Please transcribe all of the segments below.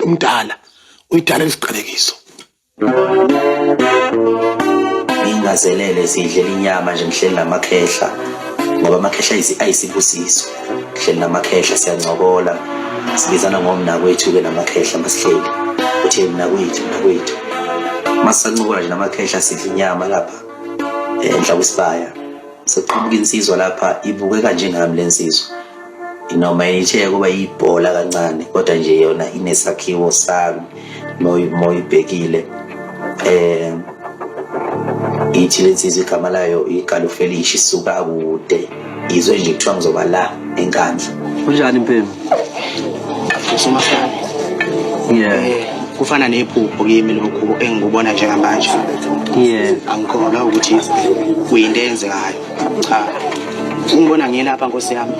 umdala uyidala isiqalekiso ingazelele sidlela inyama nje ngihleli namakhehla ngoba amakhehla ayisibusiso ngihleli namakhehla siyancokola sibizana ngomnakwethu ke namakhehla masihleli uthi mnakwethu masancokola nje namakhehla sidla inyama lapha enhla kwesibaya seqhamuka insizwa lapha ibukeka njengami lensizwa inoma ithe kuba yibhola kancane kodwa nje yona inesakhiwo sami moyibhekile ithi lensizwa igama layo igalo Felish isuka kude izwe nje kuthiwa ngizoba la enkandla. Kunjani Mpembe? Usumasana. Kufana nephupho kimi lokho engikubona njengamanje. Angikholwa ukuthi kuyinto eyenzekayo. Cha. Ungibona ngiyelapha Nkosi yami.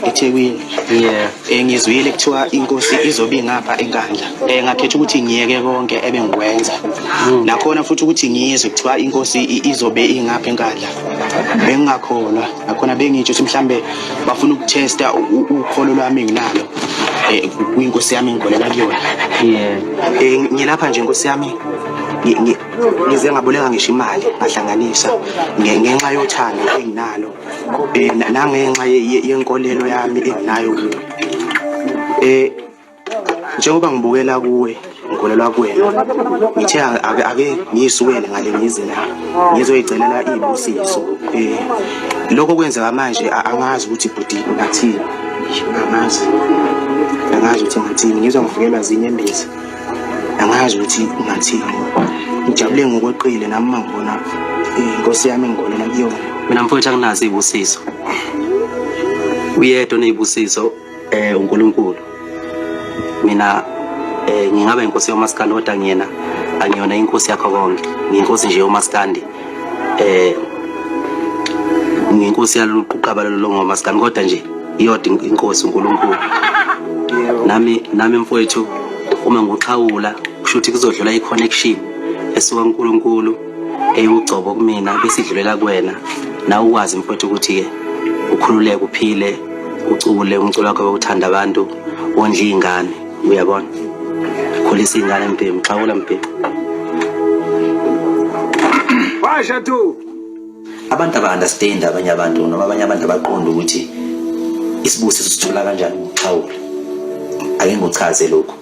eThekwini. Ngizwile kuthiwa inkosi izobe ingapha enkandla. Ngakhetha ukuthi ngiyeke konke ebengikwenza. Nakhona futhi ukuthi ngiyizwe kuthiwa inkosi izobe ingapha enkandla. Bengingakholwa, nakhona bengithi ukuthi mhlambe bafuna ukutesta ukholo lwami nginalo. Kuyinkosi yami ngikholela kuyona. Ngilapha nje Nkosi yami. Ngize ngaboleka ngisho imali ngahlanganisa ngenxa yothando enginalo nangenxa yenkolelo yami enginayo njengoba ngibukela kuwe ngikholelwa kuwena ngithe ake ngiyisukele ngale ngizela ngizoyicelela ibusiso lokho kwenzeka manje angazi ukuthi budi ngathini angazi ukuthi ngathini ngizongivukelwa zinyembezi angazi ukuthi ngathini ngijabule ngokweqile nami mangibona inkosi yami ngikholela kuyona. Mina mfowethu anginazi ibusiso. Uyedwa nezibusiso uNkulunkulu. Mina ngingabe inkosi yomaskandi kodwa ngiyena angiyona inkosi yakho konke. Ngiyinkosi nje yomaskandi. Ngiyinkosi yaluqaba lo ngomaskandi kodwa nje iyodwa inkosi uNkulunkulu. Nami mfowethu uma ngoxhawula kusho ukuthi kuzodlula iconnection esuka uNkulunkulu eyugcobo kumina bese idlulela kuwena nawe ukwazi mfowethu ukuthi ke ukhululeke uphile ucule umculo wakho wokuthanda abantu wondla izingane uyabona khulisa izingane Mpembe xhawula Mpembe washa tu abantu aba-understand abanye abantu noma abanye abantu abaqonda ukuthi isibusiso sithola kanjani ukuxhawula ake ngichaze lokho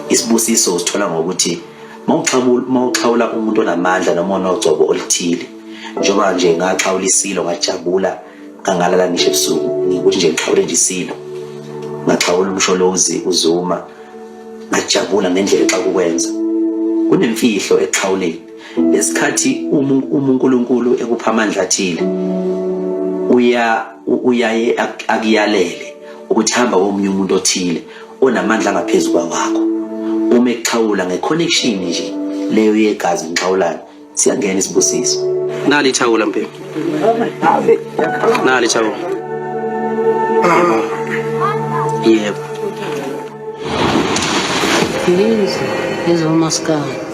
isibusiso usithola ngokuthi mawuxhawula umuntu onamandla noma onogcobo olithile njengoba nje ngaxhawula isilo ngajabula kangalala ngisho ebusuku ngikuthi nje ngixhawule nje isilo ngaxhawula umsholozi uzuma ngajabula ngendlela exakukwenza kunemfihlo exhawuleni lesikhathi uNkulunkulu ekupha amandla athile uyaye akuyalele ukuthi hamba womunye umuntu othile onamandla ngaphezulu kwakho uma exhawula ngeconnection nje leyo yegazi ngixhawulana siyangena isibusiso nali thawula Mpembe nali thawula yebo izomaskandi